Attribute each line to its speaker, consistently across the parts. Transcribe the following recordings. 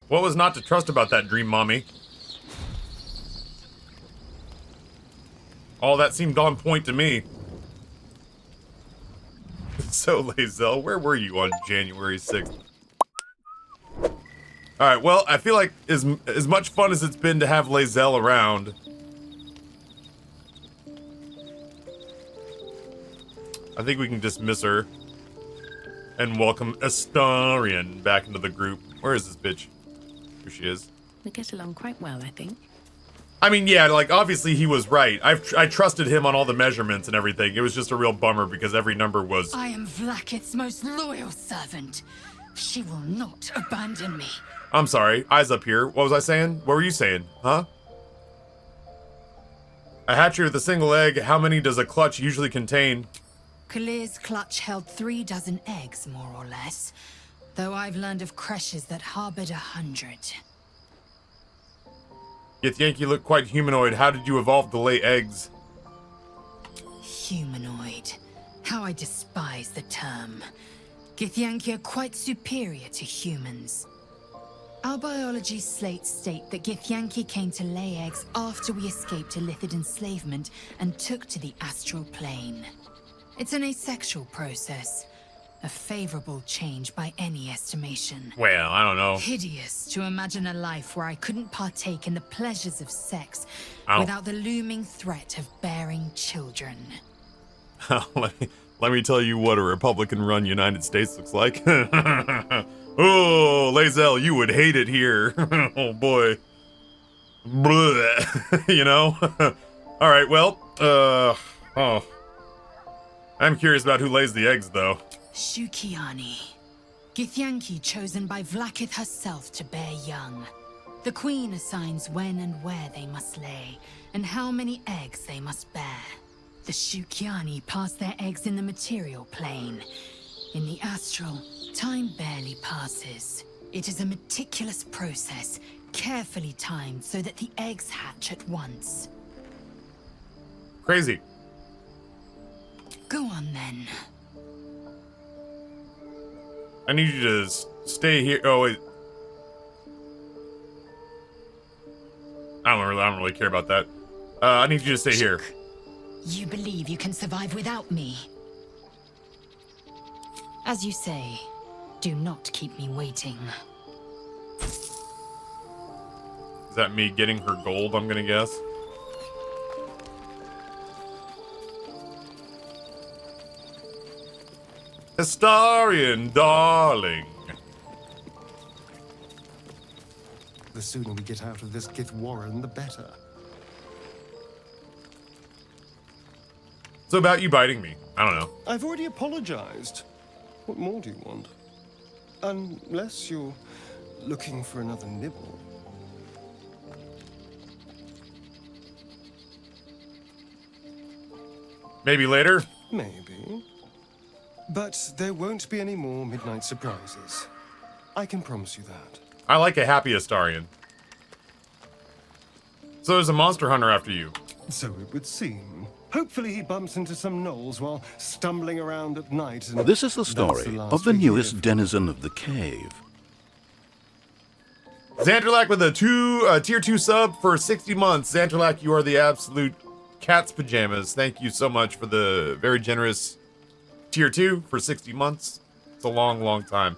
Speaker 1: What was not to trust about that dream mommy? All that seemed on point to me. So, Lae'zel, where were you on January 6th? Alright, well, I feel like as much fun as it's been to have Lae'zel around, I think we can dismiss her and welcome Astarion back into the group. Where is this bitch? Here she is.
Speaker 2: We get along quite well, I think.
Speaker 1: I mean, yeah, like, obviously he was right. I trusted him on all the measurements and everything. It was just a real bummer because every number was...
Speaker 3: I am Vlaakith's most loyal servant. She will not abandon me.
Speaker 1: I'm sorry, eyes up here. What was I saying? What were you saying? Huh? A hatchery with a single egg, how many does a clutch usually contain?
Speaker 3: Kalir's clutch held 3 dozen eggs, more or less. Though I've learned of creches that harbored 100.
Speaker 1: Githyanki looked quite humanoid. How did you evolve to lay eggs?
Speaker 3: Humanoid. How I despise the term. Githyanki are quite superior to humans. Our biology slates state that Githyanki came to lay eggs after we escaped Illithid enslavement and took to the astral plane. It's an asexual process. A favorable change by any estimation.
Speaker 1: Well, I don't know.
Speaker 3: Hideous to imagine a life where I couldn't partake in the pleasures of sex without the looming threat of bearing children.
Speaker 1: Let me tell you what a Republican-run United States looks like. Oh, Lae'zel, you would hate it here. Oh boy. Blech. You know? Alright, well, oh. I'm curious about who lays the eggs, though.
Speaker 3: Shukiani. Githyanki chosen by Vlaakith herself to bear young. The queen assigns when and where they must lay, and how many eggs they must bear. The Shukiani pass their eggs in the material plane. In the astral, time barely passes. It is a meticulous process, carefully timed so that the eggs hatch at once.
Speaker 1: Crazy.
Speaker 3: Go on then.
Speaker 1: I need you to stay here. Oh, wait. I don't really care about that. I need you to stay here.
Speaker 3: You believe you can survive without me? As you say, do not keep me waiting.
Speaker 1: Is that me getting her gold, I'm gonna guess? Astarion, darling.
Speaker 4: The sooner we get out of this Gith Warren, the better.
Speaker 1: So about you biting me. I don't know.
Speaker 4: I've already apologized. What more do you want? Unless you're looking for another nibble.
Speaker 1: Maybe later?
Speaker 4: Maybe. But there won't be any more midnight surprises. I can promise you that.
Speaker 1: I like a happy Astarion. So there's a monster hunter after you.
Speaker 4: So it would seem. Hopefully he bumps into some gnolls while stumbling around at night. And
Speaker 5: this is the story of the newest denizen of the cave.
Speaker 1: Xanderlac with a tier 2 sub for 60 months. Xanderlac, you are the absolute cat's pajamas. Thank you so much for the very generous tier 2 for 60 months. It's a long, long time.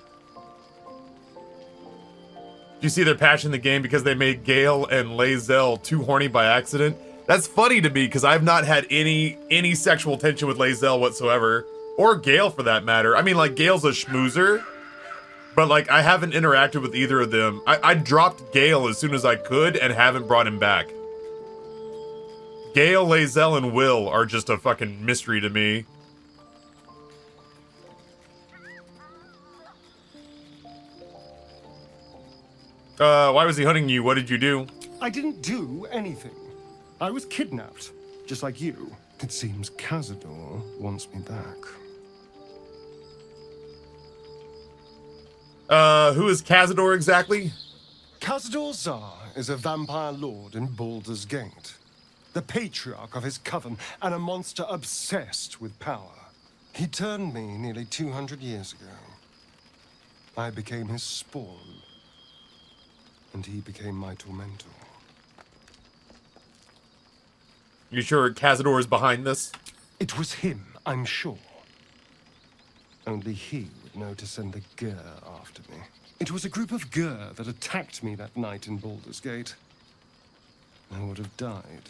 Speaker 1: Do you see their patch in the game because they made Gale and Lae'zel too horny by accident? That's funny to me because I've not had any sexual tension with Lae'zel whatsoever. Or Gale for that matter. I mean, like, Gale's a schmoozer. But, like, I haven't interacted with either of them. I dropped Gale as soon as I could and haven't brought him back. Gale, Lae'zel, and Will are just a fucking mystery to me. Why was he hunting you? What did you do?
Speaker 4: I didn't do anything. I was kidnapped, just like you. It seems Cazador wants me back.
Speaker 1: Who is Cazador exactly?
Speaker 4: Cazador Zar is a vampire lord in Baldur's Gate. The patriarch of his coven and a monster obsessed with power. He turned me nearly 200 years ago. I became his spawn. and he became my tormentor.
Speaker 1: You sure Cazador is behind this?
Speaker 4: It was him, I'm sure. Only he would know to send the Gur after me. It was a group of Gur that attacked me that night in Baldur's Gate. I would have died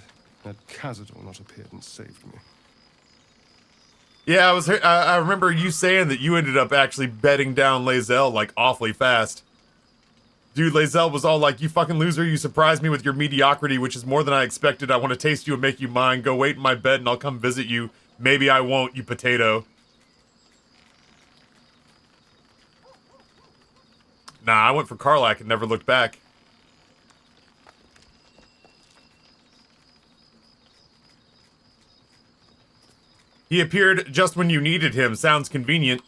Speaker 4: had Cazador not appeared and saved me.
Speaker 1: Yeah, I remember you saying that you ended up actually bedding down Lae'zel like awfully fast. Dude, Lae'zel was all like, "You fucking loser, you surprised me with your mediocrity, which is more than I expected. I want to taste you and make you mine. Go wait in my bed and I'll come visit you. Maybe I won't, you potato." Nah, I went for Karlach and never looked back. He appeared just when you needed him. Sounds convenient.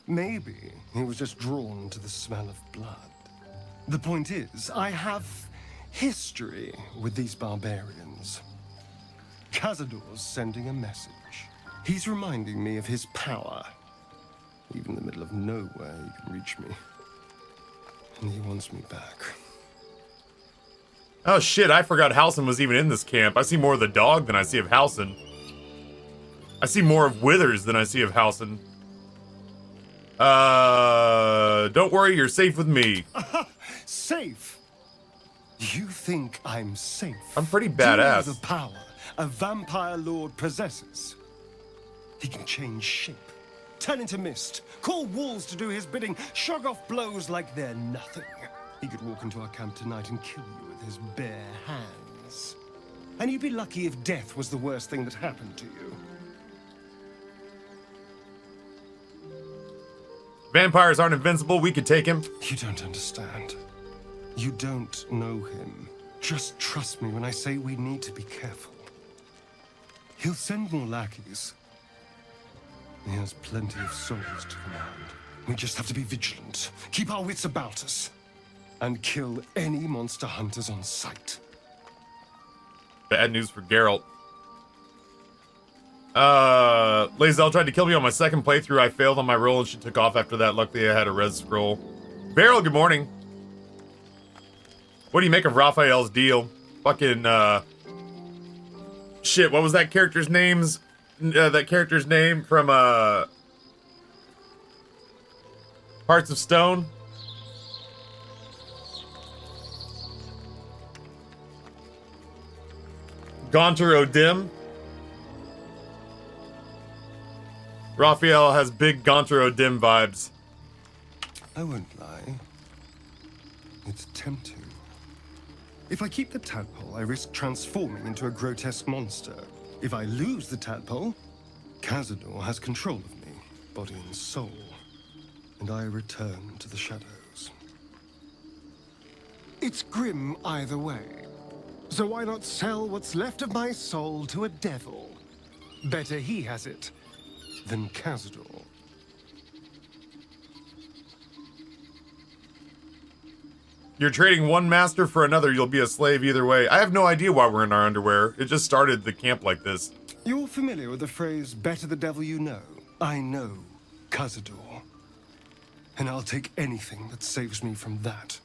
Speaker 4: Maybe he was just drawn to the smell of blood. The point is, I have history with these barbarians. Cazador's sending a message. He's reminding me of his power. Even in the middle of nowhere, he can reach me. And he wants me back.
Speaker 1: Oh shit, I forgot Halsin was even in this camp. I see more of the dog than I see of Halsin. I see more of Withers than I see of Halsin. Don't worry, you're safe with me.
Speaker 4: Safe? You think I'm safe?
Speaker 1: I'm pretty
Speaker 4: Do you know
Speaker 1: badass.
Speaker 4: the power a vampire lord possesses? He can change shape, turn into mist, call wolves to do his bidding, shrug off blows like they're nothing. He could walk into our camp tonight and kill you with his bare hands. And you'd be lucky if death was the worst thing that happened to you.
Speaker 1: Vampires aren't invincible, we could take him.
Speaker 4: You don't understand. You don't know him. Just trust me when I say we need to be careful. He'll send more lackeys. He has plenty of souls to command. We just have to be vigilant, keep our wits about us, and kill any monster hunters on sight.
Speaker 1: Bad news for Geralt. Lae'zel tried to kill me on my second playthrough. I failed on my roll and she took off after that. Luckily I had a res scroll. Beryl, good morning. What do you make of Raphael's deal? Fucking, shit, what was that character's names? That character's name from, Hearts of Stone? Gaunter O'Dim? Raphael has big Gaunter O'Dim vibes.
Speaker 4: I won't lie. It's tempting. If I keep the tadpole, I risk transforming into a grotesque monster. If I lose the tadpole, Cazador has control of me, body and soul, and I return to the shadows. It's grim either way. So why not sell what's left of my soul to a devil? Better he has it than Cazador.
Speaker 1: You're trading one master for another, you'll be a slave either way. I have no idea why we're in our underwear. It just started the camp like this.
Speaker 4: You're familiar with the phrase, better the devil you know? I know Cazador. And I'll take anything that saves me from that.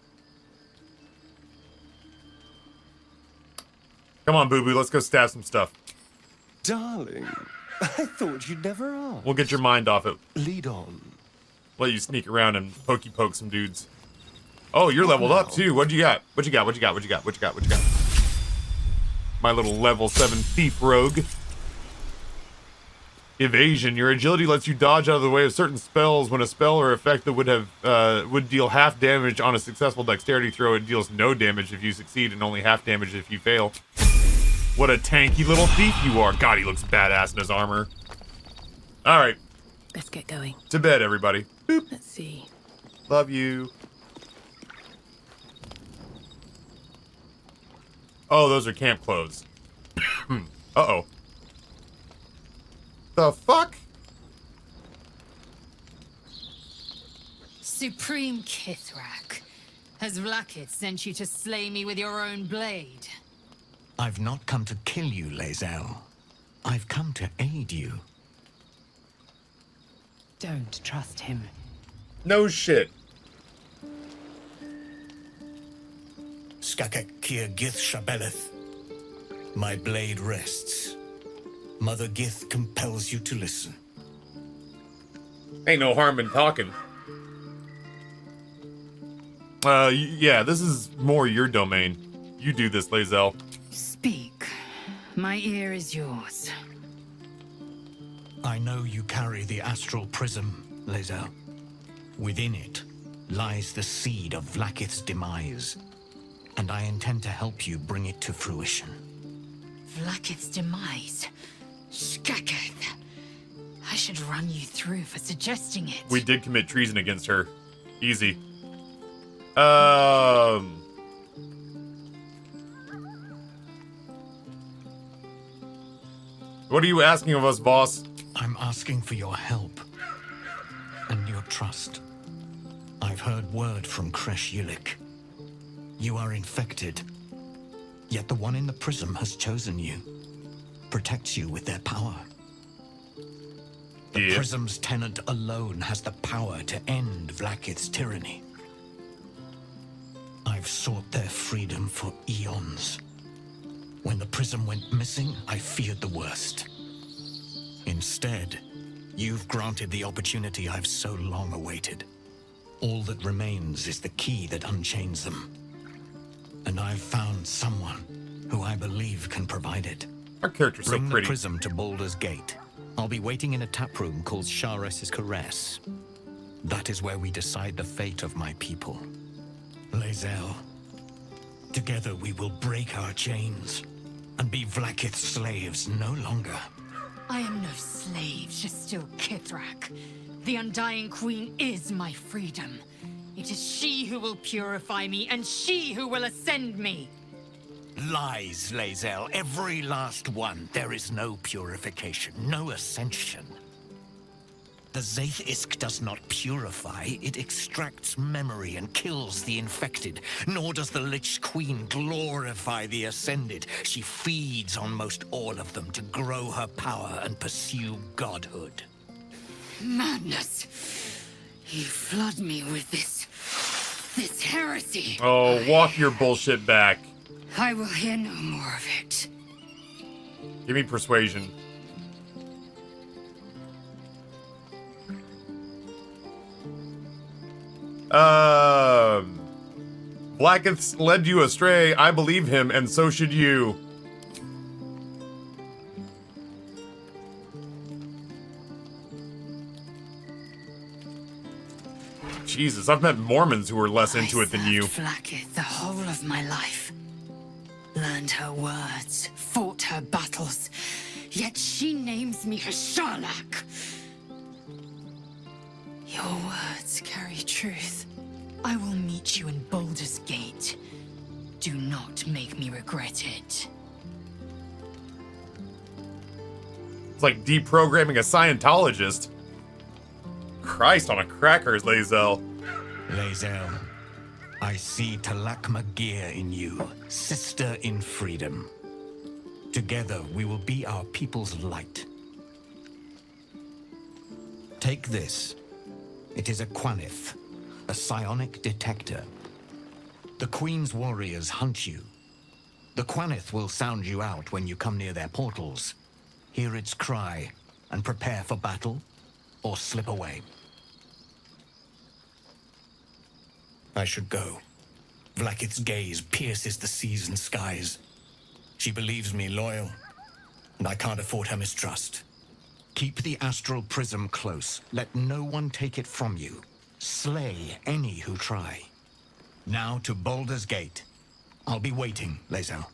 Speaker 1: Come on, boo-boo, let's go stab some stuff.
Speaker 4: Darling, I thought you'd never ask.
Speaker 1: We'll get your mind off it.
Speaker 4: Lead on.
Speaker 1: Let you sneak around and pokey-poke some dudes. Oh, you're leveled up too. What'd you got? What you got? What you got? What you got? What you got? What you got? My little level 7 thief rogue. Evasion. Your agility lets you dodge out of the way of certain spells. When a spell or effect that would deal half damage on a successful dexterity throw, it deals no damage if you succeed and only half damage if you fail. What a tanky little thief you are. God, he looks badass in his armor. All right.
Speaker 2: Let's get going.
Speaker 1: To bed, everybody. Boop.
Speaker 2: Let's see.
Speaker 1: Love you. Oh, those are camp clothes. Uh-oh. The fuck?
Speaker 3: Supreme Kithrak, has Vlakith sent you to slay me with your own blade?
Speaker 6: I've not come to kill you, Lae'zel. I've come to aid you.
Speaker 2: Don't trust him.
Speaker 1: No shit.
Speaker 6: Skakek Kier Gith Shabeleth. My blade rests. Mother Gith compels you to listen.
Speaker 1: Ain't no harm in talking. Yeah, this is more your domain. You do this, Lae'zel.
Speaker 3: Speak. My ear is yours.
Speaker 6: I know you carry the astral prism, Lae'zel. Within it lies the seed of Vlaakith's demise, and I intend to help you bring it to fruition.
Speaker 3: Vlaakith's demise. Skaketh. I should run you through for suggesting it.
Speaker 1: We did commit treason against her. Easy. What are you asking of us, boss?
Speaker 6: I'm asking for your help and your trust. I've heard word from Kresh Yulik. You are infected, yet the one in the prism has chosen you, protects you with their power. The prism's tenant alone has the power to end Vlaakith's tyranny. I've sought their freedom for eons. When the prism went missing, I feared the worst. Instead, you've granted the opportunity I've so long awaited. All that remains is the key that unchains them. And I've found someone who I believe can provide it.
Speaker 1: Our character's so
Speaker 6: Bring
Speaker 1: pretty.
Speaker 6: the prism to Baldur's Gate. I'll be waiting in a tap room called Shares's Caress. That is where we decide the fate of my people. Lae'zel, together we will break our chains and be Vlaakith's slaves no longer.
Speaker 3: I am no slave, Shastil Kithrak. The Undying Queen is my freedom. It is she who will purify me, and she who will ascend me.
Speaker 6: Lies, Lae'zel, every last one. There is no purification, no ascension. The Zaith Isk does not purify, it extracts memory and kills the infected. Nor does the Lich Queen glorify the ascended. She feeds on most all of them to grow her power and pursue godhood.
Speaker 3: Madness. You flood me with this heresy.
Speaker 1: Oh, walk your bullshit back.
Speaker 3: I will hear no more of it.
Speaker 1: Give me persuasion. Vlaakith led you astray. I believe him, and so should you. Jesus, I've met Mormons who were less into it than you.
Speaker 3: I served Vlaakith the whole of my life. Learned her words, fought her battles, yet she names me her Sharlak. Your words carry truth. I will meet you in Baldur's Gate. Do not make me regret it.
Speaker 1: It's like deprogramming a Scientologist. Christ on a crackers, Lae'zel.
Speaker 6: Lae'zel, I see Talak Magir in you, sister in freedom. Together we will be our people's light. Take this. It is a Quanith, a psionic detector. The Queen's warriors hunt you. The Quanith will sound you out when you come near their portals. Hear its cry and prepare for battle or slip away. I should go. Vlaakith's gaze pierces the seas and skies. She believes me loyal, and I can't afford her mistrust. Keep the astral prism close. Let no one take it from you. Slay any who try. Now to Baldur's Gate. I'll be waiting, Lae'zel.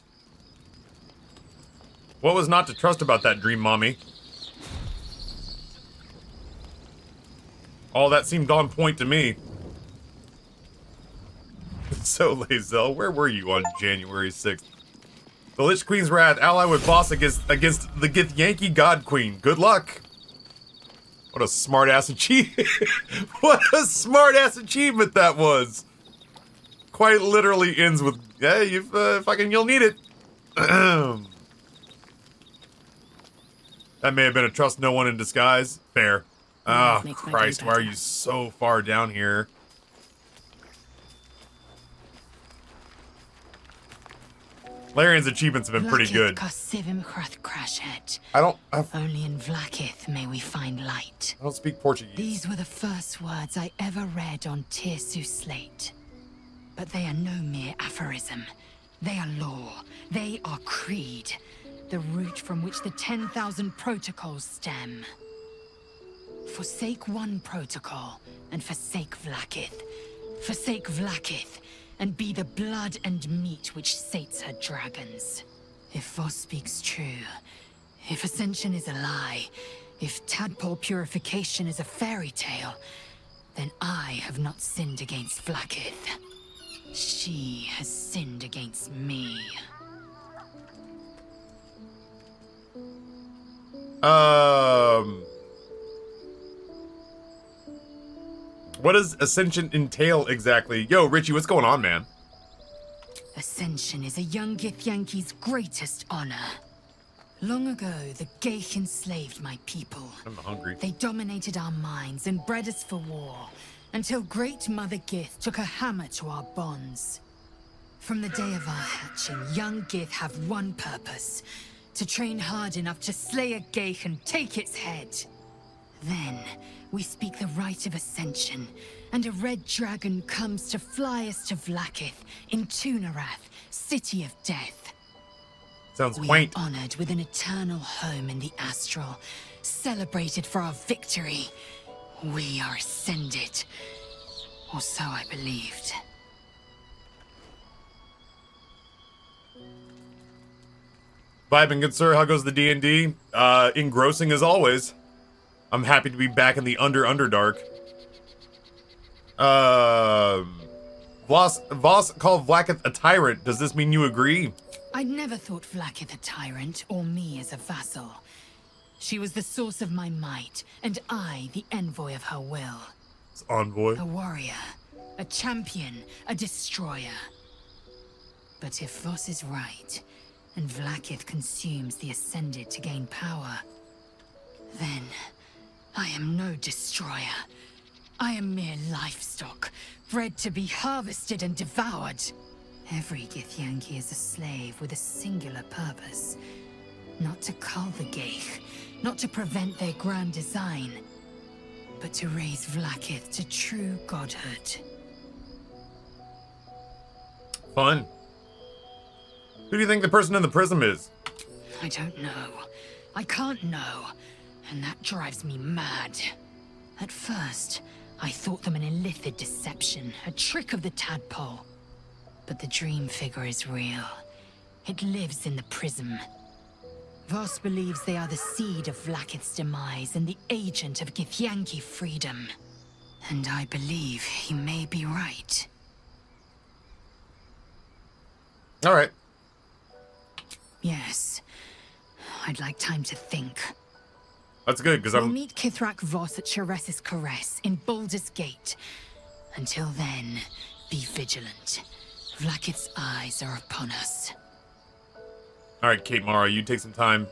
Speaker 1: What was not to trust about that dream, mommy? All that seemed on point to me. So, Lae'zel, where were you on January 6th? The Lich Queen's wrath, ally with boss against the Githyanki God Queen. Good luck. What a smart-ass achievement. What a smart-ass achievement that was. Quite literally ends with, yeah, you'll need it. That may have been a trust no one in disguise. Fair. Oh,
Speaker 2: makes my day
Speaker 1: Christ, why are
Speaker 2: better.
Speaker 1: you so far down here? Larian's achievements have been pretty good.
Speaker 3: Only in Vlaakith may we find light.
Speaker 1: I don't speak Portuguese.
Speaker 3: These were the first words I ever read on Tirsu slate. But they are no mere aphorism. They are law. They are creed. The root from which the 10,000 protocols stem. Forsake one protocol, and forsake Vlaakith. Forsake Vlaakith, and be the blood and meat which sates her dragons. If Voss speaks true, if Ascension is a lie, if tadpole purification is a fairy tale, then I have not sinned against Vlaakith. She has sinned against me.
Speaker 1: What does Ascension entail exactly? Yo, Richie, what's going on, man?
Speaker 3: Ascension is a young Githyanki's greatest honor. Long ago, the Geich enslaved my people.
Speaker 1: I'm hungry.
Speaker 3: They dominated our minds and bred us for war, until Great Mother Gith took a hammer to our bonds. From the day of our hatching, young Gith have one purpose: to train hard enough to slay a Geich and take its head. Then, we speak the rite of Ascension, and a red dragon comes to fly us to Vlaakith, in Tunarath, City of Death.
Speaker 1: Sounds
Speaker 3: We
Speaker 1: quaint.
Speaker 3: are honored with an eternal home in the Astral, celebrated for our victory. We are ascended. Or so I believed.
Speaker 1: Vibing, good sir. How goes the D&D? Engrossing as always. I'm happy to be back in the Underdark. Voss called Vlaakith a tyrant. Does this mean you agree?
Speaker 3: I never thought Vlaakith a tyrant, or me as a vassal. She was the source of my might, and I the envoy of her will.
Speaker 1: It's envoy.
Speaker 3: A warrior, a champion, a destroyer. But if Voss is right, and Vlaakith consumes the Ascended to gain power, then I am no destroyer. I am mere livestock, bred to be harvested and devoured. Every Githyanki is a slave with a singular purpose. Not to cull the Geich, not to prevent their grand design, but to raise Vlaakith to true godhood.
Speaker 1: Fun. Who do you think the person in the prism is?
Speaker 3: I don't know. I can't know. And that drives me mad. At first, I thought them an illithid deception, a trick of the tadpole. But the dream figure is real. It lives in the prism. Voss believes they are the seed of Vlaakith's demise and the agent of Githyanki freedom. And I believe he may be right.
Speaker 1: All right.
Speaker 3: Yes. I'd like time to think.
Speaker 1: That's good, because
Speaker 3: We'll
Speaker 1: I'm...
Speaker 3: meet Kithrak Voss at Chares's Caress in Baldur's Gate. Until then, be vigilant. Vlaakith's eyes are upon us.
Speaker 1: All right, Kate Mara, you take some time.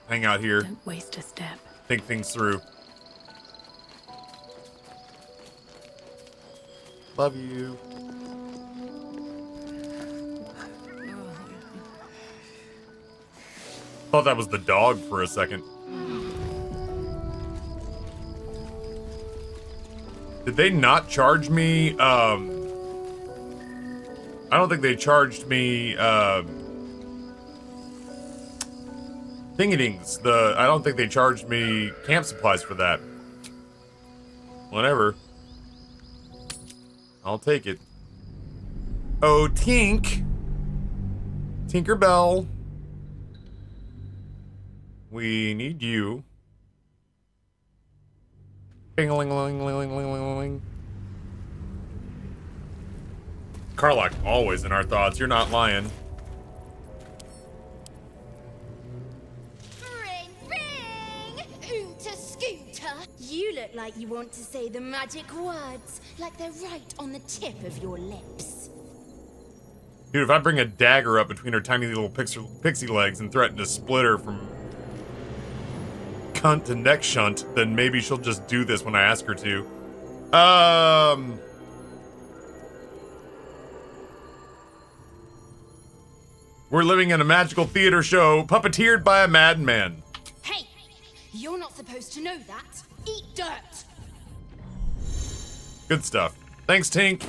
Speaker 1: Hang out here.
Speaker 2: Don't waste a step.
Speaker 1: Think things through. Love you. Thought that was the dog for a second. Did they not charge me, I don't think they charged me, thingy-dings. I don't think they charged me camp supplies for that. Whatever. I'll take it. Oh, Tink. Tinkerbell. We need you. Bing-a-ling-a-ling-a-ling-a-ling-a-ling. Karlach, always in our thoughts. You're not lying.
Speaker 7: Ring, ring! Oonta scooter! You look like you want to say the magic words, like they're right on the tip of your lips.
Speaker 1: Dude, if I bring a dagger up between her tiny little pixie legs and threaten to split her from cunt to neck shunt, then maybe she'll just do this when I ask her to. We're living in a magical theater show puppeteered by a madman.
Speaker 7: Hey, you're not supposed to know that. Eat dirt.
Speaker 1: Good stuff. Thanks, Tink.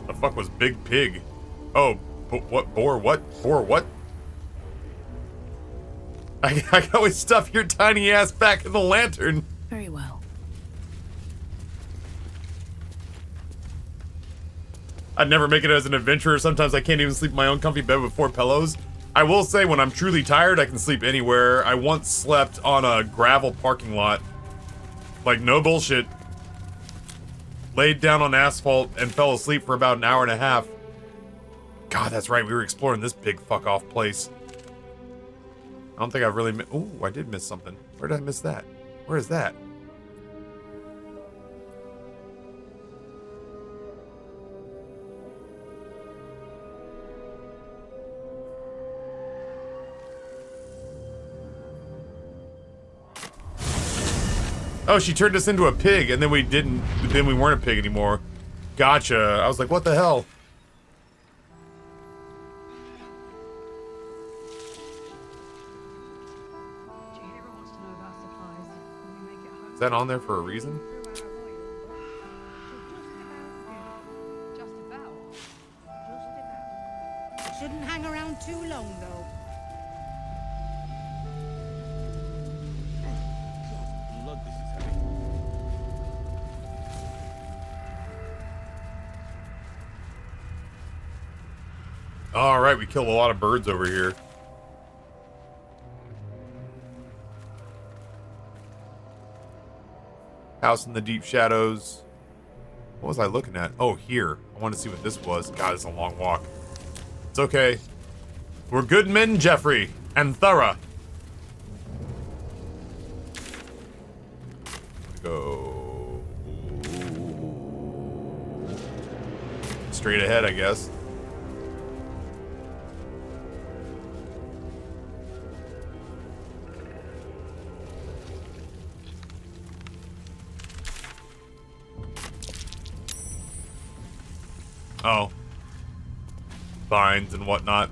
Speaker 1: The fuck was Big Pig? Oh, what? Boar what? Boar what? I can always stuff your tiny ass back in the lantern.
Speaker 2: Very well.
Speaker 1: I'd never make it as an adventurer. Sometimes I can't even sleep in my own comfy bed with 4 pillows. I will say when I'm truly tired, I can sleep anywhere. I once slept on a gravel parking lot. Like, no bullshit. Laid down on asphalt and fell asleep for about an hour and a half. God, that's right. We were exploring this big fuck off place. I don't think I've really ooh, I did miss something. Where did I miss that? Where is that? Oh, she turned us into a pig, and then we didn't. Then we weren't a pig anymore. Gotcha. I was like, what the hell? Is that on there for a reason?
Speaker 3: Shouldn't hang around too long, though.
Speaker 1: All right, we killed a lot of birds over here. House in the deep shadows. What was I looking at? Oh, here. I want to see what this was. God, it's a long walk. It's okay. We're good men, Jeffrey and thorough. Go straight ahead, I guess. Oh. Vines and whatnot.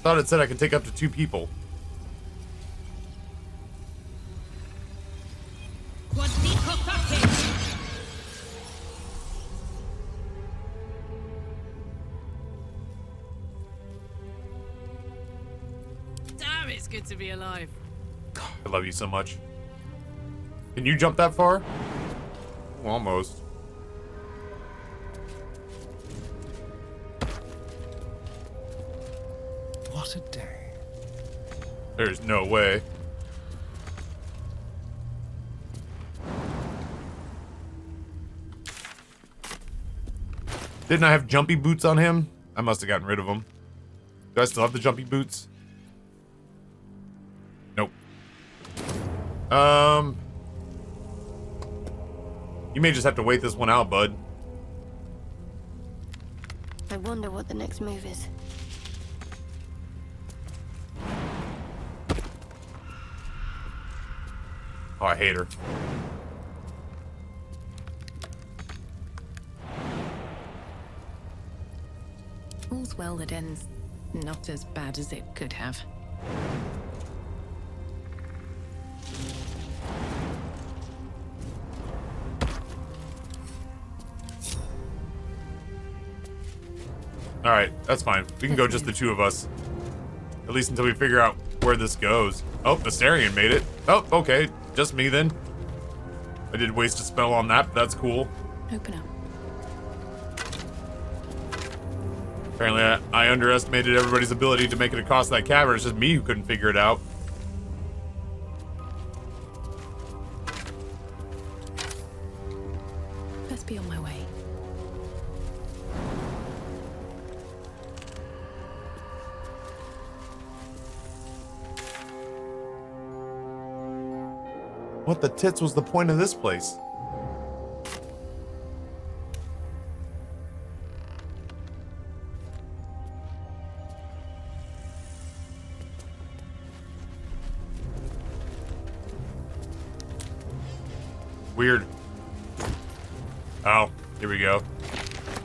Speaker 1: Thought it said I could take up to 2 people.
Speaker 2: Damn, it's good to be alive.
Speaker 1: I love you so much. Can you jump that far? Well, almost.
Speaker 4: What a day.
Speaker 1: There's no way. Didn't I have jumpy boots on him? I must have gotten rid of them. Do I still have the jumpy boots? Nope. You may just have to wait this one out, bud.
Speaker 8: I wonder what the next move is.
Speaker 1: Oh, I hate her.
Speaker 2: All's well that ends not as bad as it could have.
Speaker 1: Alright, that's fine. We can go just the 2 of us. At least until we figure out where this goes. Oh, the Astarion made it. Oh, okay. Just me then. I did waste a spell on that, but that's cool.
Speaker 2: Open up.
Speaker 1: Apparently I underestimated everybody's ability to make it across that cavern. It's just me who couldn't figure it out.
Speaker 2: Let's be on my way.
Speaker 1: What the tits was the point of this place? Weird. Oh, here we go.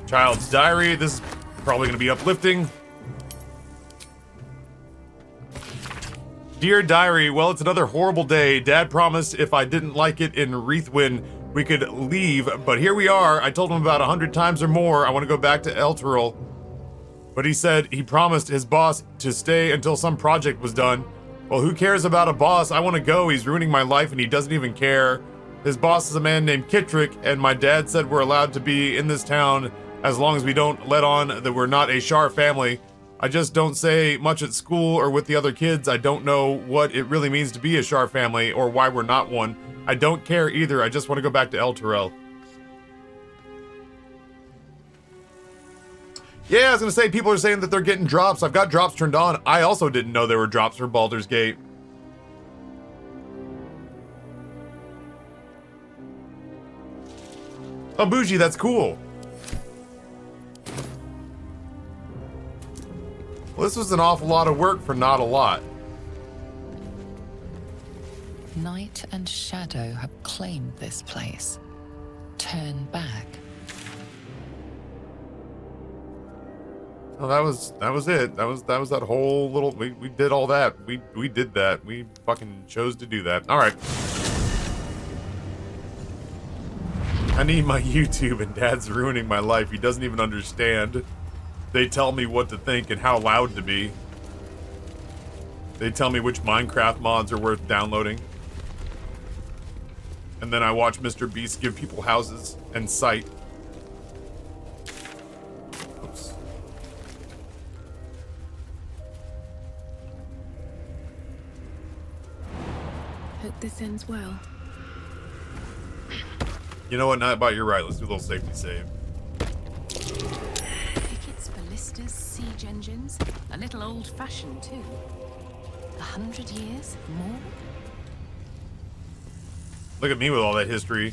Speaker 1: Child's diary. This is probably going to be uplifting. Dear diary, well, it's another horrible day. Dad promised if I didn't like it in Reithwin, we could leave, but here we are. I told him about 100 times or more I want to go back to Elturel, but he said he promised his boss to stay until some project was done. Well, who cares about a boss? I want to go. He's ruining my life and he doesn't even care. His boss is a man named Kittrick, and my dad said we're allowed to be in this town as long as we don't let on that we're not a Shar family. I just don't say much at school or with the other kids. I don't know what it really means to be a Shar family or why we're not one. I don't care either. I just want to go back to Elturel. Yeah, I was going to say, people are saying that they're getting drops. I've got drops turned on. I also didn't know there were drops for Baldur's Gate. Oh, bougie, that's cool. Well, this was an awful lot of work for not a lot.
Speaker 9: Night and shadow have claimed this place. Turn back.
Speaker 1: Oh, that was it. That was that whole little. We did all that. We did that. We fucking chose to do that. All right. I need my YouTube, and Dad's ruining my life. He doesn't even understand. They tell me what to think and how loud to be. They tell me which Minecraft mods are worth downloading. And then I watch Mr. Beast give people houses and sight. Oops.
Speaker 2: Hope this ends well.
Speaker 1: You know what, Nightbot, you're right. Let's do a little safety save.
Speaker 2: Pickets, ballistas, siege engines. A little old-fashioned, too. 100 years? More?
Speaker 1: Look at me with all that history.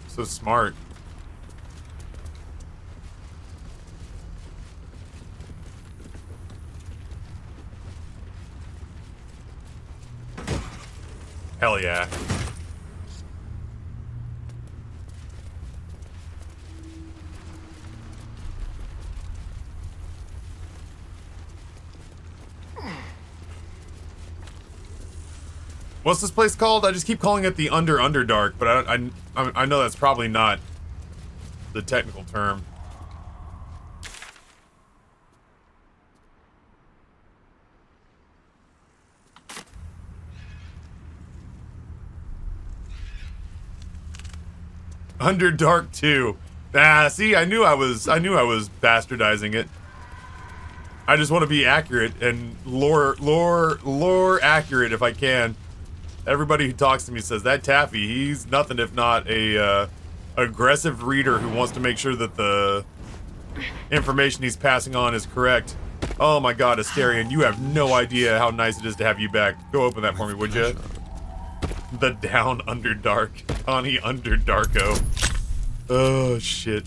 Speaker 1: So smart. Hell yeah. What's this place called? I just keep calling it the Underdark, but I know that's probably not the technical term. Underdark 2. Ah, see, I knew I was bastardizing it. I just want to be accurate and lore accurate if I can. Everybody who talks to me says that Taffy, he's nothing if not a aggressive reader who wants to make sure that the information he's passing on is correct. Oh my god, Asterion, you have no idea how nice it is to have you back. Go open that for me, would you? The Down Underdark. Connie Underdarko. Oh, shit.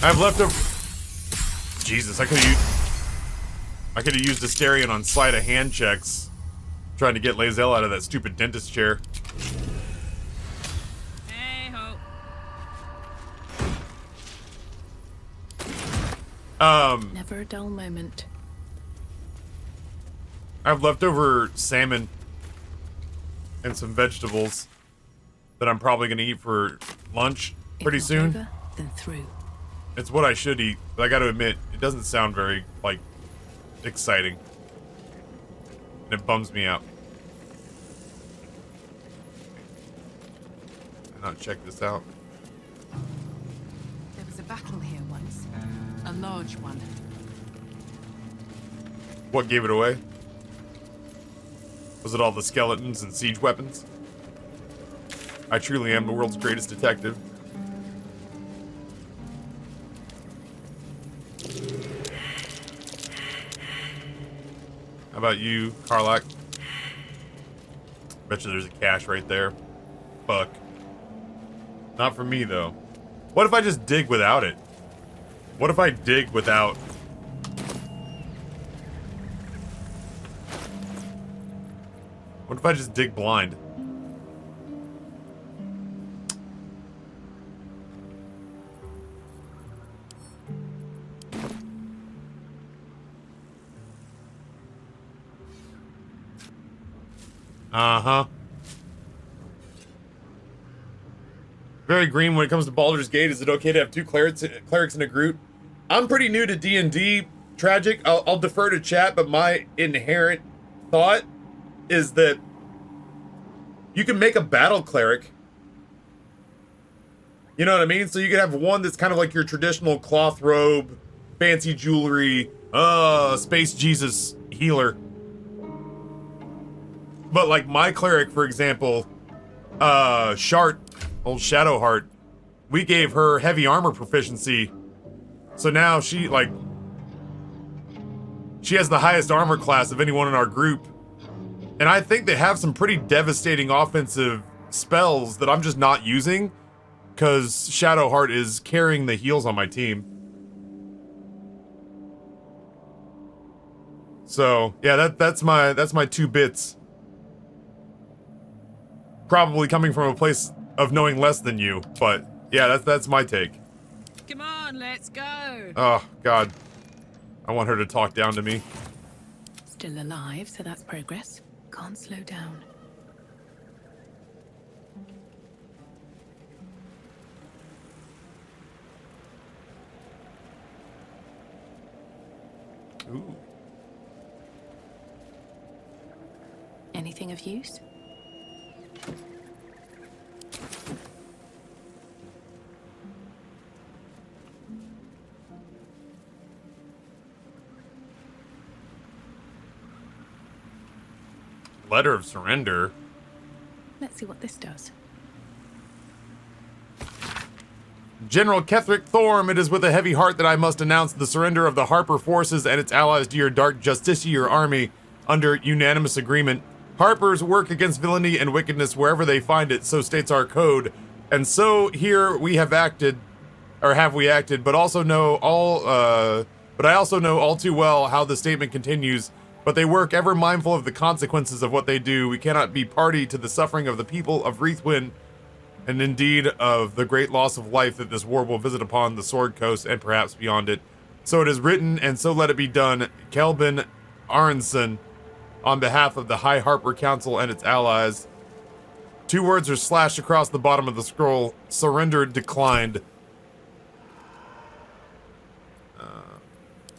Speaker 1: I've left over... Jesus, I could have used Asterion on sleight of hand checks. Trying to get Lae'zel out of that stupid dentist chair.
Speaker 2: Hey-ho. Never a dull moment.
Speaker 1: I've left over salmon and some vegetables that I'm probably gonna eat for lunch pretty
Speaker 2: If not
Speaker 1: soon.
Speaker 2: Over, then through.
Speaker 1: It's what I should eat, but I gotta admit, it doesn't sound very, like, exciting. And it bums me out. Now check this out.
Speaker 3: There was a battle here once. A large one.
Speaker 1: What gave it away? Was it all the skeletons and siege weapons? I truly am the world's greatest detective. How about you, Karlak? Bet you there's a cache right there. Fuck. Not for me, though. What if I just dig without it? What if I dig without... What if I just dig blind? Uh-huh. Very green when it comes to Baldur's Gate. Is it okay to have two clerics in a group? I'm pretty new to D&D. Tragic. I'll defer to chat, but my inherent thought is that you can make a battle cleric. You know what I mean? So you can have one that's kind of like your traditional cloth robe, fancy jewelry, space Jesus healer. But like my cleric, for example, Shart, old Shadowheart, we gave her heavy armor proficiency. So now she has the highest armor class of anyone in our group. And I think they have some pretty devastating offensive spells that I'm just not using because Shadowheart is carrying the heals on my team. So yeah, that's my 2 bits. Probably coming from a place of knowing less than you, but yeah, that's my take.
Speaker 2: Come on, let's go.
Speaker 1: Oh God, I want her to talk down to me.
Speaker 2: Still alive, so that's progress. Can't slow down.
Speaker 1: Ooh.
Speaker 2: Anything of use?
Speaker 1: Letter of surrender.
Speaker 2: Let's see what this does.
Speaker 1: General Ketheric Thorm, it is with a heavy heart that I must announce the surrender of the Harper forces and its allies to your dark justiciar army under unanimous agreement. Harpers work against villainy and wickedness wherever they find it, so states our code. And so here we have acted, or have we acted, but I also know all too well how the statement continues. But they work ever mindful of the consequences of what they do. We cannot be party to the suffering of the people of Wreathwind, and indeed of the great loss of life that this war will visit upon the Sword Coast and perhaps beyond it. So it is written, and so let it be done. Kelvin Aronson, on behalf of the High Harper Council and its allies. 2 words are slashed across the bottom of the scroll. Surrender declined.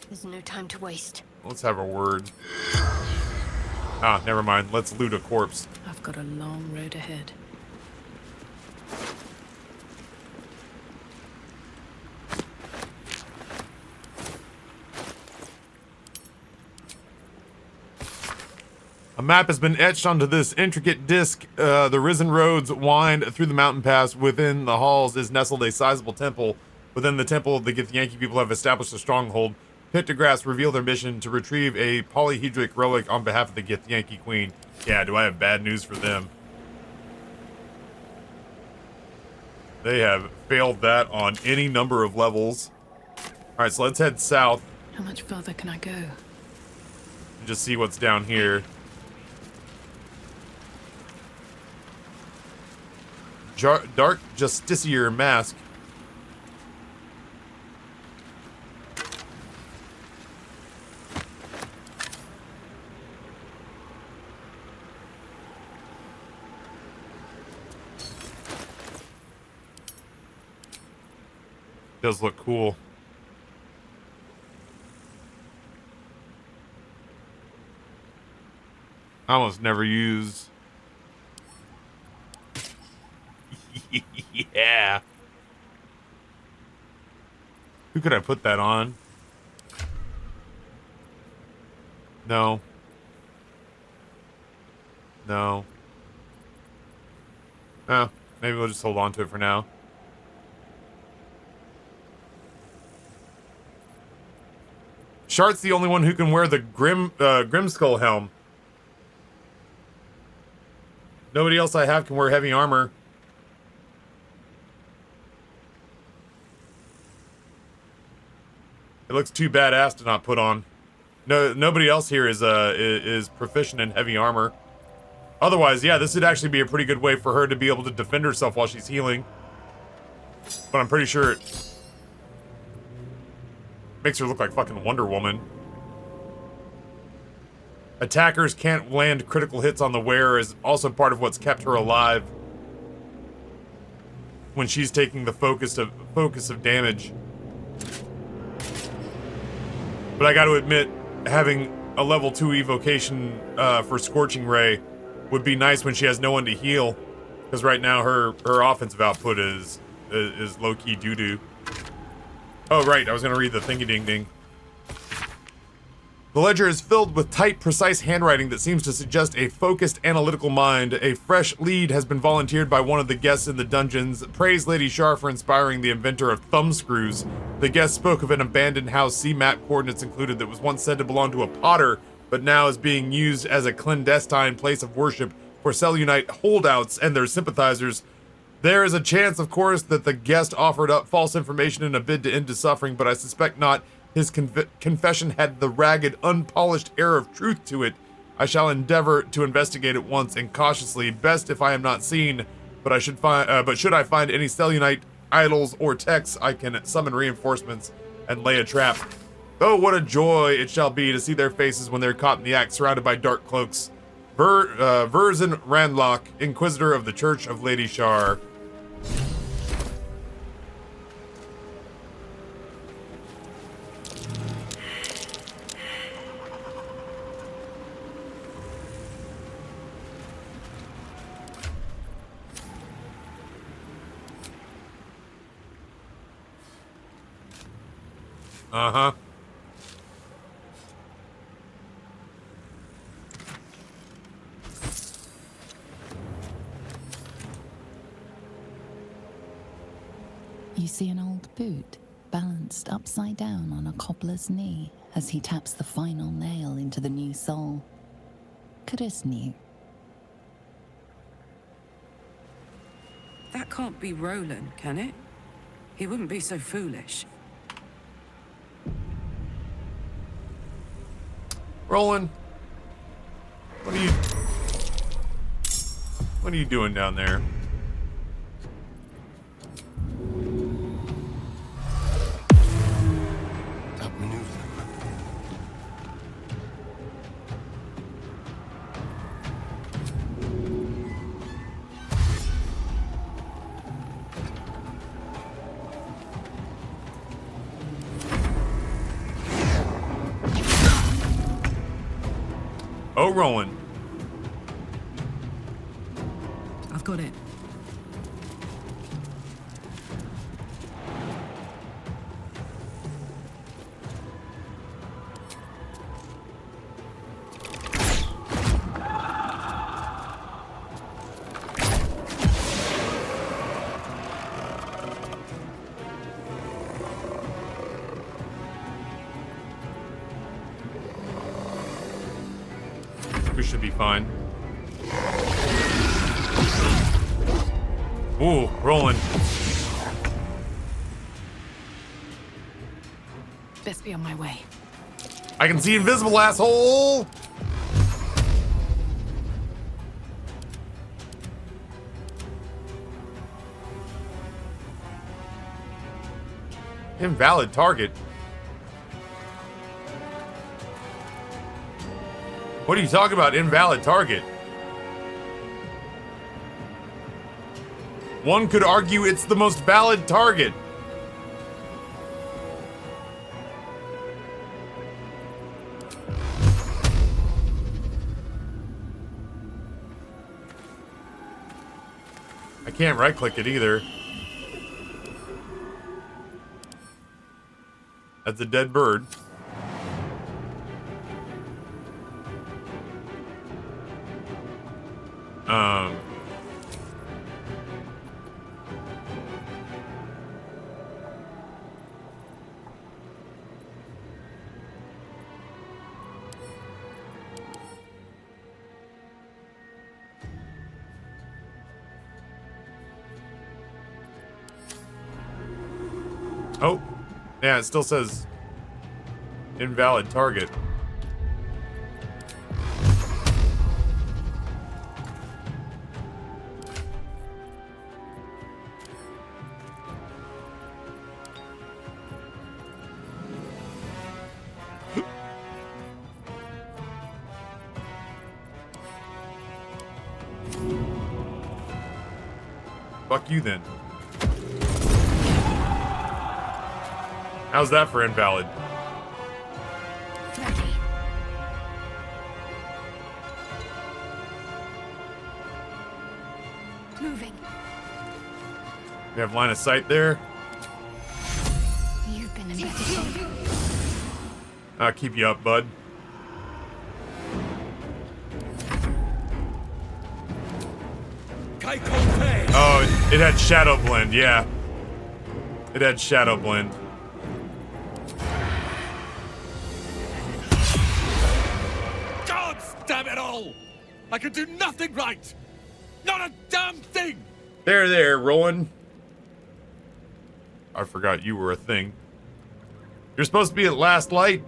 Speaker 8: There's no time to waste.
Speaker 1: Let's have a word. Ah, never mind. Let's loot a corpse.
Speaker 2: I've got a long road ahead.
Speaker 1: A map has been etched onto this intricate disc. The risen roads wind through the mountain pass. Within the halls is nestled a sizable temple. Within the temple, the Githyanki people have established a stronghold. Pictographs reveal their mission to retrieve a polyhedric relic on behalf of the Githyanki Queen. Yeah, do I have bad news for them? They have failed that on any number of levels. Alright, so let's head south.
Speaker 2: How much further can I go?
Speaker 1: And just see what's down here. Dark Justiciar Mask. Does look cool. I almost never use. Yeah. Who could I put that on? No. No. Oh, maybe we'll just hold on to it for now. Shart's the only one who can wear the Grimskull helm. Nobody else I have can wear heavy armor. It looks too badass to not put on. No, nobody else here is proficient in heavy armor. Otherwise, yeah, this would actually be a pretty good way for her to be able to defend herself while she's healing. But I'm pretty sure it makes her look like fucking Wonder Woman. Attackers can't land critical hits on the wearer is also part of what's kept her alive when she's taking the focus of damage. But I got to admit, having a level 2 evocation for Scorching Ray would be nice when she has no one to heal, because right now her offensive output is low-key doo-doo. Oh right, I was gonna read the thingy-ding-ding. The ledger is filled with tight, precise handwriting that seems to suggest a focused, analytical mind. A fresh lead has been volunteered by one of the guests in the dungeons. Praise Lady Shar for inspiring the inventor of thumbscrews. The guest spoke of an abandoned house, C-map coordinates included, that was once said to belong to a potter, but now is being used as a clandestine place of worship for Selunite holdouts and their sympathizers. There is a chance, of course, that the guest offered up false information in a bid to end his suffering, but I suspect not. His confession had the ragged, unpolished air of truth to it. I shall endeavor to investigate at once and cautiously, best if I am not seen. But should I find any Selunite idols or texts, I can summon reinforcements and lay a trap. Oh, what a joy it shall be to see their faces when they're caught in the act, surrounded by dark cloaks. Verzin Randlock, Inquisitor of the Church of Lady Shar. Uh-huh.
Speaker 9: You see an old boot balanced upside down on a cobbler's knee as he taps the final nail into the new sole. Curtis knew.
Speaker 10: That can't be Roland, can it? He wouldn't be so foolish.
Speaker 1: Roland, what are you doing down there?
Speaker 4: Outmaneuver them.
Speaker 1: Oh, Roland.
Speaker 10: I've got it.
Speaker 1: We should be fine. Ooh, Roland.
Speaker 3: Best be on my way.
Speaker 1: I can see invisible, asshole! Invalid target. What are you talking about, invalid target? One could argue it's the most valid target. I can't right-click it either. That's a dead bird. Oh, yeah, it still says invalid target. Fuck you then. How's that for invalid?
Speaker 2: Ready. Moving.
Speaker 1: We have line of sight there.
Speaker 3: You've been investigating.
Speaker 1: I'll keep you up, bud. Oh, it had shadow blend, yeah. It had shadow blend.
Speaker 11: God damn it all! I can do nothing right! Not a damn thing!
Speaker 1: There, Rowan. I forgot you were a thing. You're supposed to be at last light.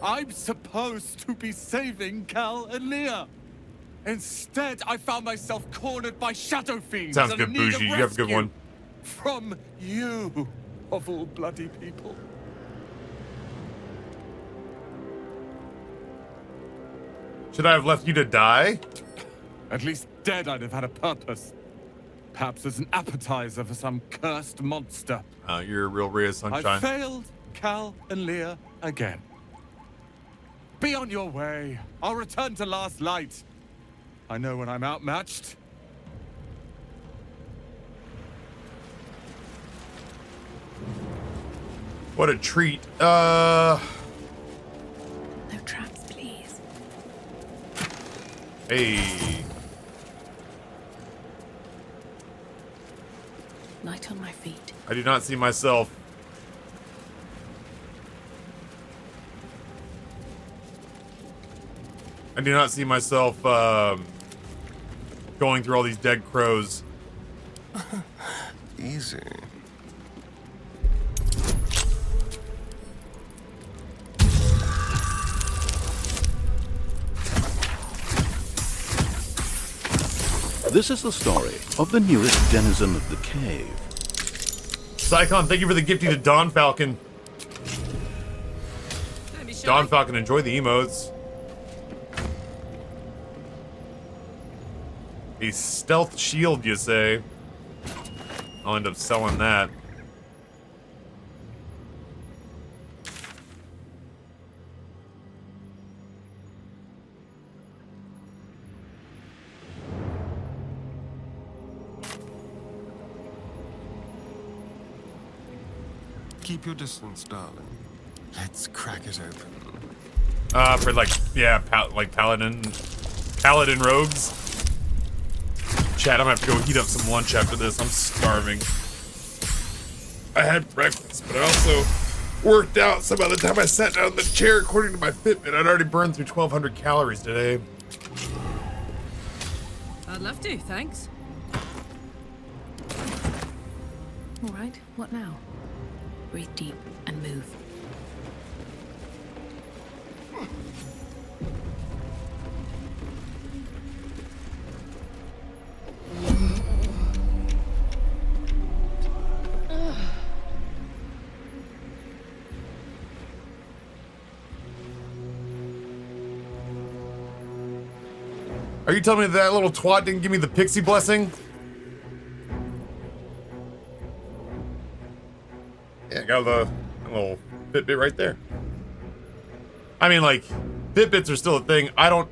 Speaker 11: I'm supposed to be saving Cal and Leah. Instead, I found myself cornered by shadow fiends.
Speaker 1: Sounds
Speaker 11: and
Speaker 1: good,
Speaker 11: in need of
Speaker 1: Bougie. You have a good
Speaker 11: rescue
Speaker 1: one.
Speaker 11: From you, of all bloody people.
Speaker 1: Should I have left you to die?
Speaker 11: At least dead, I'd have had a purpose. Perhaps as an appetizer for some cursed monster.
Speaker 1: You're a real ray of sunshine.
Speaker 11: I failed Cal and Leah again. Be on your way. I'll return to Last Light. I know when I'm outmatched.
Speaker 1: What a treat.
Speaker 2: No traps, please.
Speaker 1: Hey.
Speaker 2: Light on my feet.
Speaker 1: I do not see myself. I do not see myself going through all these dead crows.
Speaker 4: Easy.
Speaker 5: This is the story of the newest denizen of the cave.
Speaker 1: Psychon, thank you for the gifting to Dawn Falcon. Dawn Falcon, enjoy the emotes. A stealth shield, you say? I'll end up selling that.
Speaker 4: Keep your distance, darling. Let's crack it open.
Speaker 1: For like, yeah, paladin rogues. Chat, I'm gonna have to go heat up some lunch after this. I'm starving. I had breakfast, but I also worked out. So by the time I sat down in the chair, according to my Fitbit, I'd already burned through 1,200 calories today.
Speaker 10: I'd love to, thanks.
Speaker 2: All right, what now? Breathe deep and move.
Speaker 1: Are you telling me that little twat didn't give me the pixie blessing? Yeah, I got the little Fitbit right there. I mean, like, Fitbits are still a thing. I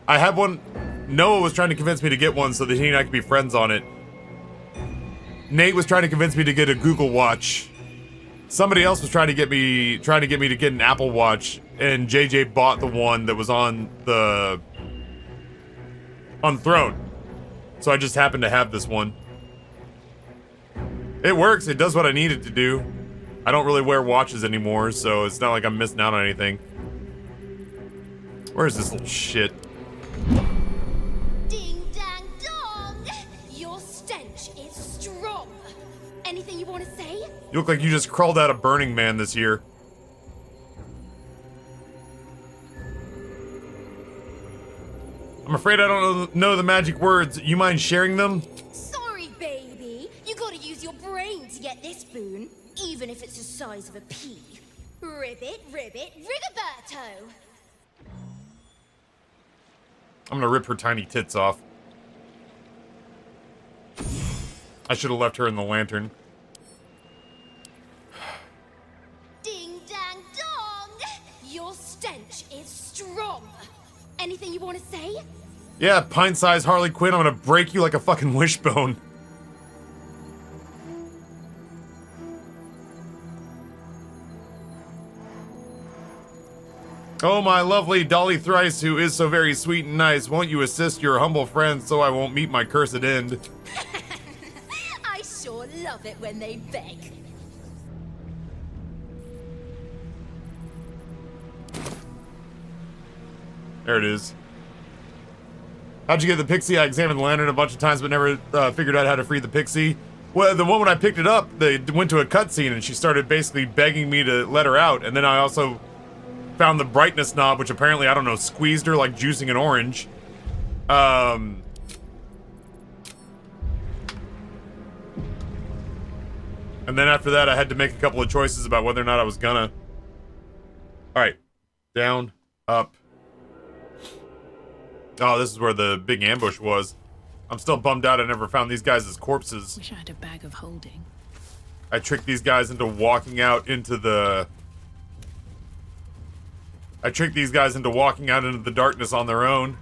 Speaker 1: had one. Noah was trying to convince me to get one so that he and I could be friends on it. Nate was trying to convince me to get a Google Watch. Somebody else was trying to get me to get an Apple Watch, and JJ bought the one that was on the throne. So I just happened to have this one. It works. It does what I need it to do. I don't really wear watches anymore, so it's not like I'm missing out on anything. Where is this little shit?
Speaker 7: Ding dang dong! Your stench is strong. Anything you want to say?
Speaker 1: You look like you just crawled out of Burning Man this year. I'm afraid I don't know the magic words. You mind sharing them?
Speaker 7: Sorry, baby. You gotta use your brain to get this boon, even if it's the size of a pea. Ribbit, ribbit, Rigoberto!
Speaker 1: I'm gonna rip her tiny tits off. I should have left her in the lantern.
Speaker 7: Ding dang dong! Your stench is strong. Anything you want to say?
Speaker 1: Yeah, pint-sized Harley Quinn, I'm gonna break you like a fucking wishbone. Oh, my lovely Dolly Thrice, who is so very sweet and nice, won't you assist your humble friend so I won't meet my cursed end?
Speaker 7: I sure love it when they beg.
Speaker 1: There it is. How'd you get the pixie? I examined the lantern a bunch of times but never figured out how to free the pixie. Well, the moment I picked it up, they went to a cutscene and she started basically begging me to let her out. And then I also found the brightness knob, which apparently, I don't know, squeezed her like juicing an orange. And then after that, I had to make a couple of choices about whether or not I was gonna. Alright. Down. Up. Oh, this is where the big ambush was. I'm still bummed out I never found these guys as corpses.
Speaker 2: Wish I had a bag of holding.
Speaker 1: I tricked these guys into walking out into the... I tricked these guys into walking out into the darkness on their own.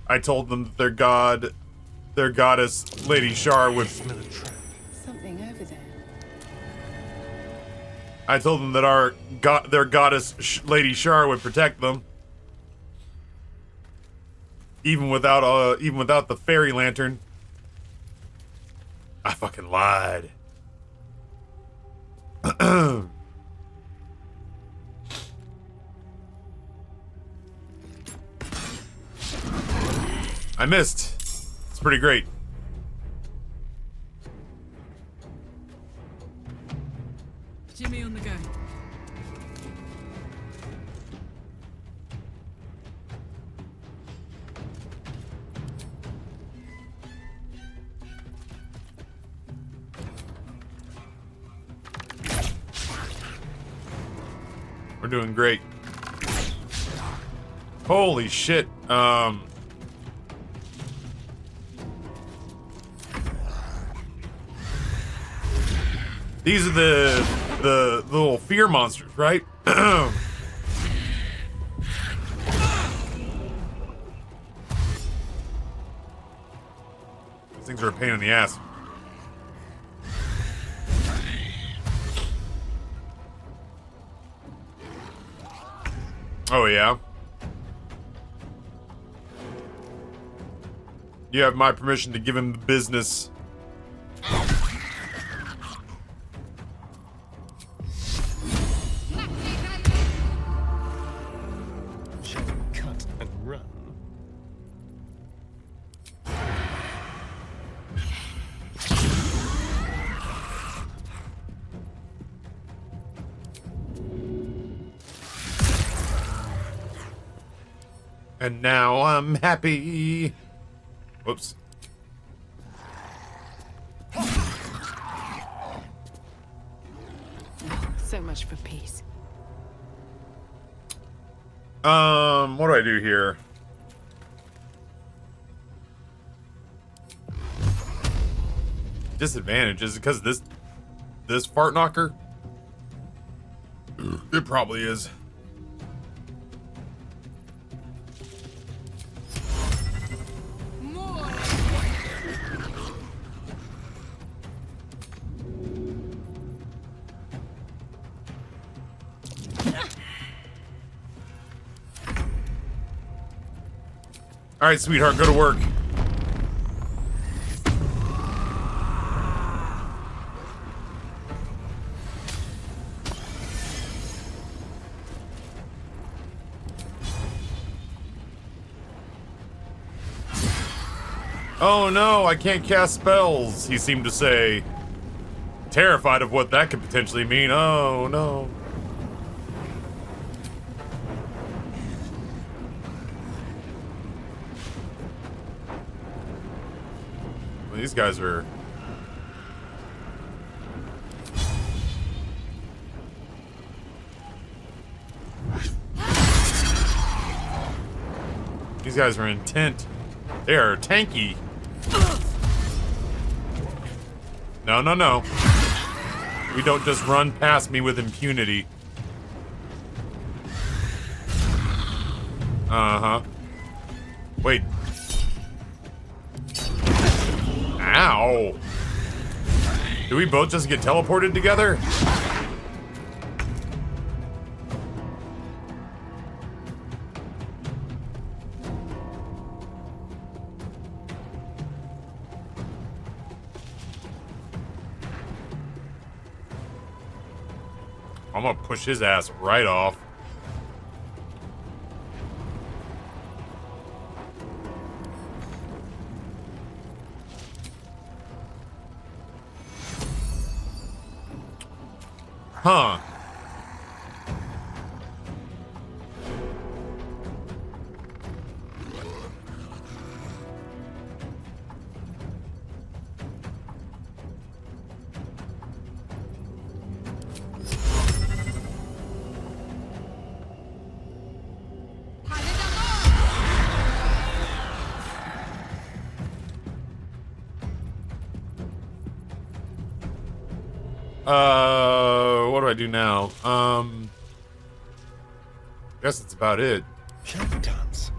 Speaker 1: I told them that their goddess, Lady Shar, would...
Speaker 10: Something over there.
Speaker 1: I told them that their goddess, Lady Shar, would protect them. Even without the fairy lantern. I fucking lied. I missed. It's pretty great.
Speaker 10: Jimmy on the go.
Speaker 1: We're doing great. Holy shit. These are the little fear monsters, right? These things are a pain in the ass. Oh, yeah? You have my permission to give him the business.
Speaker 4: Shall we cut and run?
Speaker 1: And now I'm happy. Whoops.
Speaker 10: So much for peace.
Speaker 1: What do I do here? Disadvantage, is it because this fart knocker? It probably is. All right, sweetheart, go to work. Oh no, I can't cast spells, he seemed to say. terrified of what that could potentially mean. Oh, no. Well, these guys are... These guys are intent. They are tanky. No, no, no. We don't just run past me with impunity. Uh-huh. Wait. Ow. Do we both just get teleported together? I'm gonna push his ass right off. Huh. What do I do now? Guess that's about it.
Speaker 4: Dance.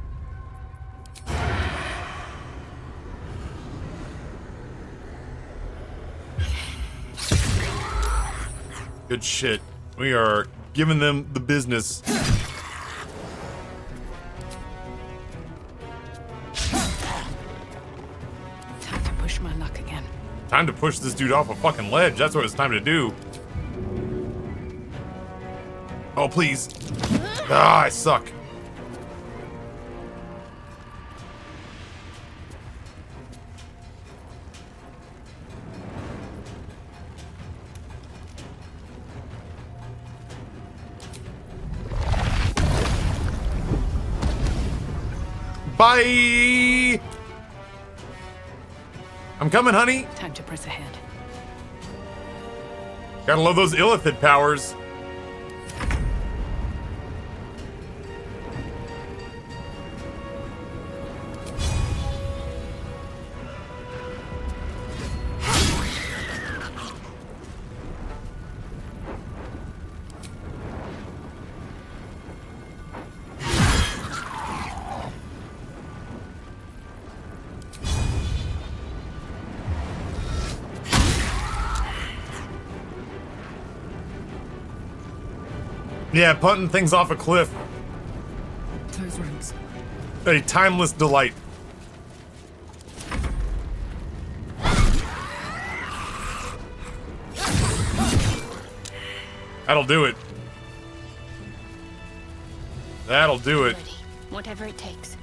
Speaker 1: Good shit. We are giving them the business.
Speaker 10: Time to push my luck again.
Speaker 1: Time to push this dude off a fucking ledge. That's what it's time to do. Oh, please. Ah, I suck. Bye! I'm coming, honey.
Speaker 10: Time to press ahead.
Speaker 1: Gotta love those illithid powers. Yeah, punting things off a cliff.
Speaker 10: Close ranks.
Speaker 1: A timeless delight. That'll do it. That'll do it.
Speaker 8: Whatever it takes.